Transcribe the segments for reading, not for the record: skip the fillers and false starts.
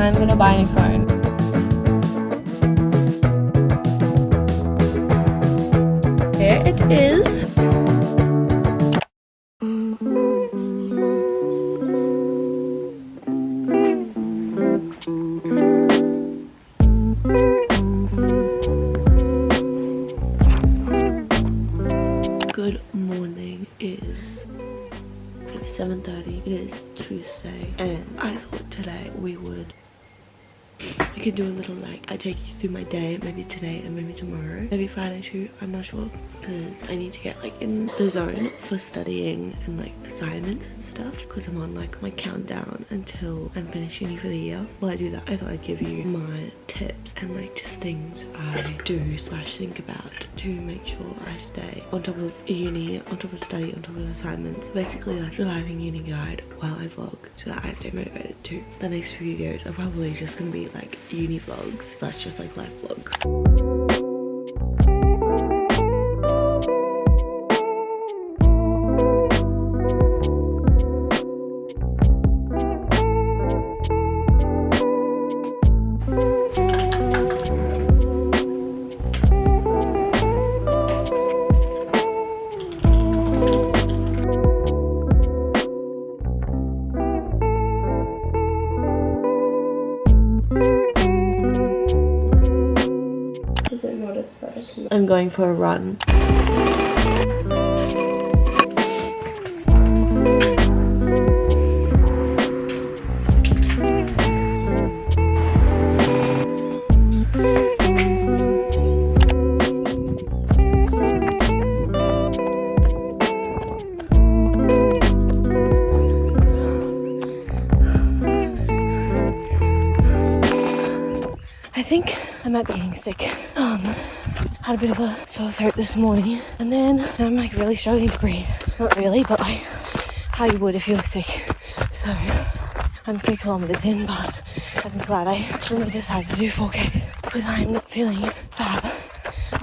I'm gonna buy a new phone. Here it is. Good morning. It is 7:30. It is Tuesday, and I thought today we could do a little I take you through my day, maybe today and maybe tomorrow, maybe Friday too, I'm not sure, because I need to get in the zone for studying and assignments and stuff, because I'm on my countdown until I'm finished uni for the year. While I do that, I thought I'd give you my tips and just things I do / think about to make sure I stay on top of uni, on top of study, on top of assignments. Basically the Living Uni Guide while I vlog, so that I stay motivated too. The next few videos are probably just gonna be uni vlogs / just life vlogs. I'm going for a run. I think I might be getting sick. Had a bit of a sore throat this morning, and then I'm really struggling to breathe. Not really, but how you would if you were sick. So I'm 3 kilometers in, but I'm glad I really decided to do 4Ks because I'm not feeling fab.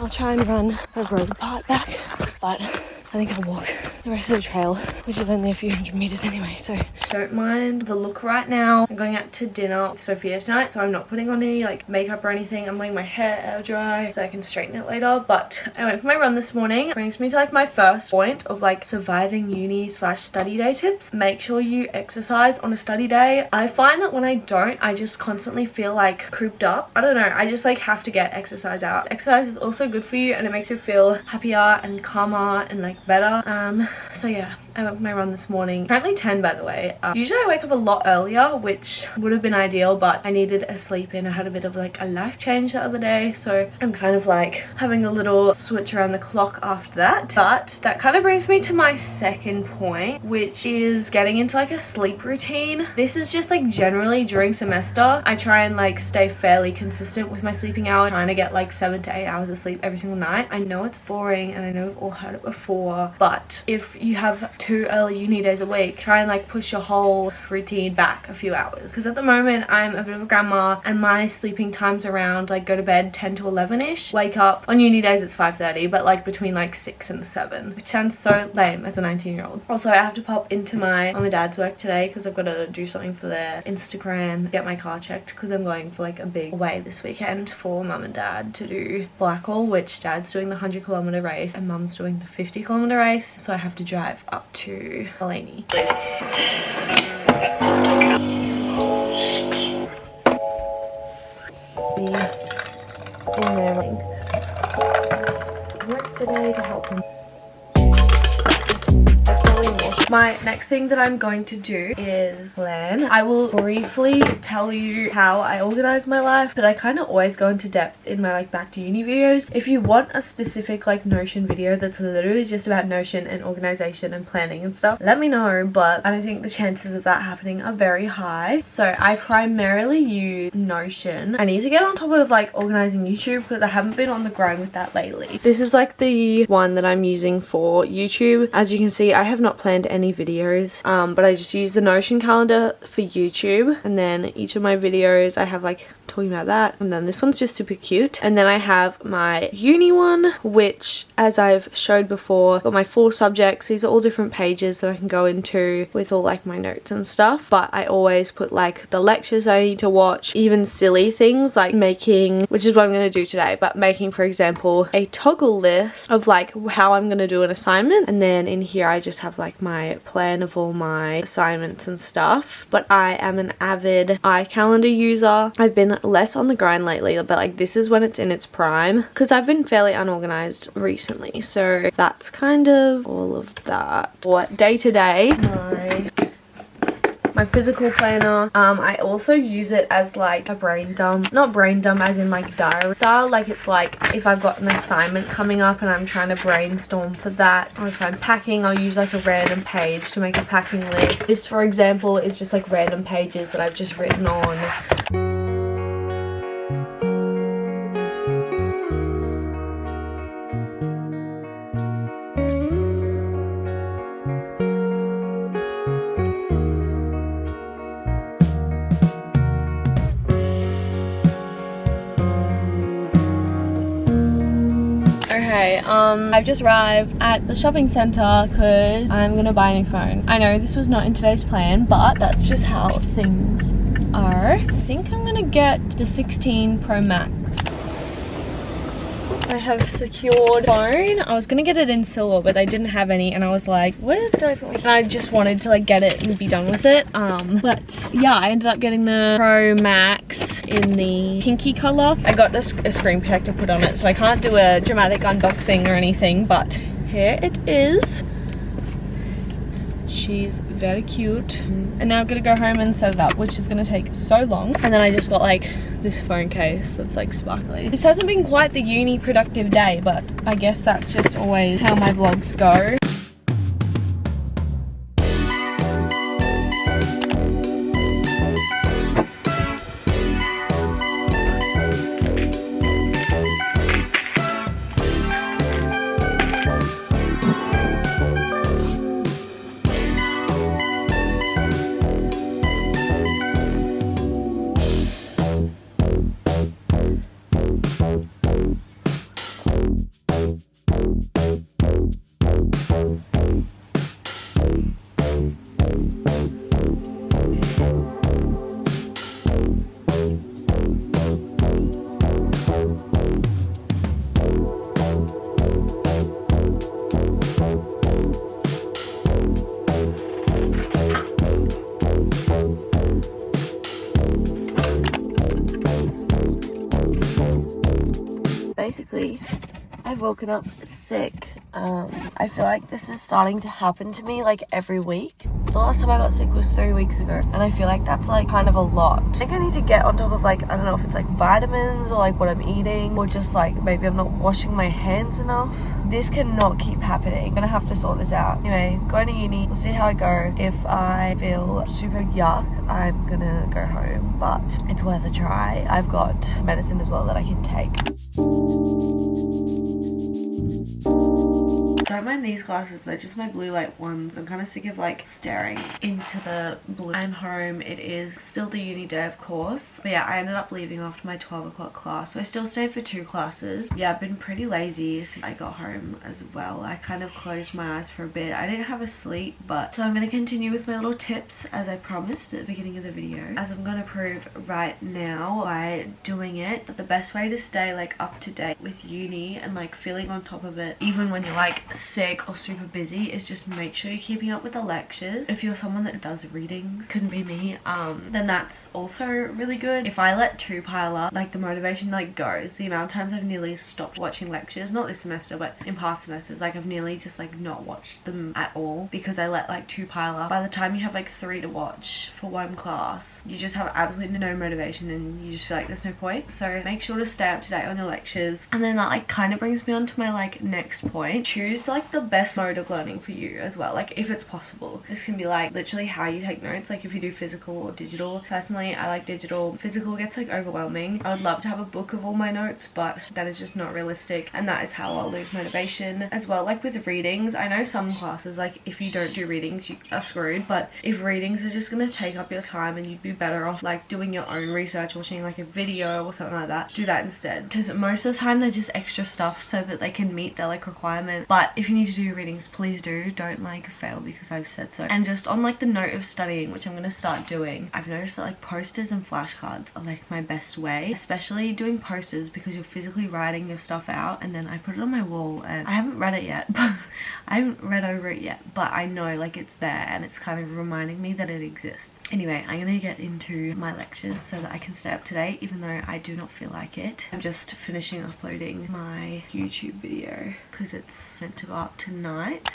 I'll try and run the road part back, but I think I'll walk the rest of the trail, which is only a few hundred meters anyway, so. Don't mind the look right now. I'm going out to dinner with Sophia tonight, so I'm not putting on any makeup or anything. I'm letting my hair air dry so I can straighten it later. But I went for my run this morning. It brings me to my first point of surviving uni / study day tips. Make sure you exercise on a study day. I find that when I don't, I just constantly feel cooped up. I don't know, I just have to get exercise out. Exercise is also good for you, and it makes you feel happier and calmer and better. So yeah, I went for my run this morning. Currently 10, by the way. Usually I wake up a lot earlier, which would have been ideal, but I needed a sleep in. I had a bit of a life change the other day, so I'm kind of having a little switch around the clock after that. But that kind of brings me to my second point, which is getting into a sleep routine. This is just generally during semester, I try and stay fairly consistent with my sleeping hours, trying to get 7 to 8 hours of sleep every single night. I know it's boring, and I know we've all heard it before, but if you have 2 early uni days a week, try and push your whole routine back a few hours, because at the moment I'm a bit of a grandma and my sleeping time's around go to bed 10 to 11ish, wake up on uni days it's 5:30, but between 6 and 7, which sounds so lame as a 19-year-old. Also, I have to pop into my mum and dad's work today because I've got to do something for their Instagram, get my car checked, because I'm going for a big away this weekend for mum and dad to do Blackall, which dad's doing the 100-kilometer race and mum's doing the 50-kilometer race, so I have to drive up to Delaney. In there, work today to help him. My next thing that I'm going to do is plan. I will briefly tell you how I organize my life, but I kind of always go into depth in my back to uni videos. If you want a specific Notion video that's literally just about Notion and organization and planning and stuff, let me know, but I don't think the chances of that happening are very high. So I primarily use Notion. I need to get on top of organizing YouTube because I haven't been on the grind with that lately. This is the one that I'm using for YouTube. As you can see, I have not planned any many videos, but I just use the Notion calendar for YouTube, and then each of my videos I have like talking about that, and then this one's just super cute. And then I have my uni one, which, as I've showed before, got my 4 subjects. These are all different pages that I can go into with all like my notes and stuff, but I always put like the lectures I need to watch, even silly things like making, which is what I'm going to do today, but making, for example, a toggle list of like how I'm going to do an assignment. And then in here I just have like my plan of all my assignments and stuff. But I am an avid iCalendar user. I've been less on the grind lately, but like this is when it's in its prime, because I've been fairly unorganized recently. So that's kind of all of that. What day to day, my physical planner. I also use it as like a brain dump, not brain dump as in like diary style, like it's like if I've got an assignment coming up and I'm trying to brainstorm for that, or if I'm packing, I'll use like a random page to make a packing list. This, for example, is just like random pages that I've just written on. I've just arrived at the shopping centre because I'm gonna buy a new phone. I know this was not in today's plan, but that's just how things are. I think I'm gonna get the 16 Pro Max. I have secured phone. I was gonna get it in silver, but they didn't have any, and I was like, where did I put my... And I just wanted to like get it and be done with it. But yeah, I ended up getting the Pro Max in the pinky color. I got a screen protector put on it, so I can't do a dramatic unboxing or anything, but here it is. She's very cute. And now I'm gonna go home and set it up, which is gonna take so long. And then I just got like this phone case that's like sparkly. This hasn't been quite the uni productive day, but I guess that's just always how my vlogs go. Basically, I've woken up sick. I feel like this is starting to happen to me like every week. The last time I got sick was 3 weeks ago, and I feel like that's like kind of a lot. I think I need to get on top of like, I don't know if it's like vitamins or like what I'm eating, or just like maybe I'm not washing my hands enough. This cannot keep happening. I'm gonna have to sort this out. Anyway, going to uni, we'll see how I go. If I feel super yuck, I'm gonna go home, but it's worth a try. I've got medicine as well that I can take. Don't mind these glasses, they're just my blue light ones. I'm kind of sick of like staring into the blue. I'm home. It is still the uni day, of course, but yeah, I ended up leaving after my 12 o'clock class, so I still stayed for 2 classes. Yeah, I've been pretty lazy since I got home as well. I kind of closed my eyes for a bit. I didn't have a sleep, but so I'm going to continue with my little tips as I promised at the beginning of the video, as I'm going to prove right now by doing it. The best way to stay like up to date with uni and like feeling on top of it even when you're like sick or super busy is just make sure you're keeping up with the lectures. If you're someone that does readings, couldn't be me, then that's also really good. If I let 2 pile up, like the motivation like goes. The amount of times I've nearly stopped watching lectures, not this semester but in past semesters, like I've nearly just like not watched them at all because I let like 2 pile up. By the time you have like 3 to watch for 1 class, you just have absolutely no motivation and you just feel like there's no point. So make sure to stay up to date on your lectures. And then that like kind of brings me on to my like next point. Choose just like the best mode of learning for you as well, like if it's possible. This can be like literally how you take notes, like if you do physical or digital. Personally, I like digital. Physical gets like overwhelming. I would love to have a book of all my notes, but that is just not realistic, and that is how I'll lose motivation as well. Like with readings, I know some classes, like if you don't do readings you are screwed, but if readings are just gonna take up your time and you'd be better off like doing your own research, watching like a video or something like that, do that instead, because most of the time they're just extra stuff so that they can meet their like requirement. But if you need to do your readings, please do. Don't like fail because I've said so. And just on like the note of studying, which I'm gonna start doing, I've noticed that like posters and flashcards are like my best way, especially doing posters because you're physically writing your stuff out, and then I put it on my wall. And I haven't read it yet, but I haven't read over it yet, but I know like it's there and it's kind of reminding me that it exists. Anyway, I'm gonna get into my lectures so that I can stay up to date, even though I do not feel like it. I'm just finishing uploading my YouTube video because it's meant to go up tonight.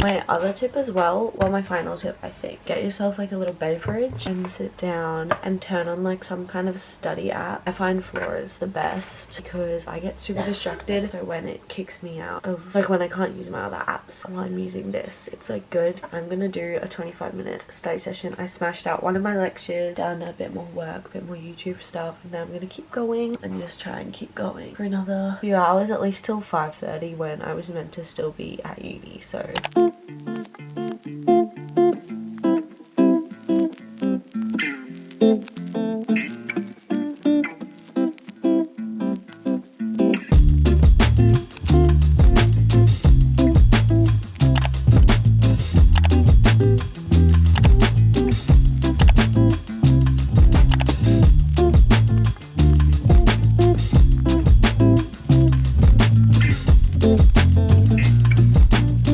My other tip as well, well my final tip I think, get yourself like a little beverage and sit down and turn on like some kind of study app. I find Flora is the best because I get super distracted, so when it kicks me out of like when I can't use my other apps while I'm using this, it's like good. I'm gonna do a 25-minute study session. I smashed out one of my lectures, done a bit more work, a bit more YouTube stuff, and then I'm gonna keep going and just try and keep going for another few hours, at least till 5:30 when I was meant to still be at uni. So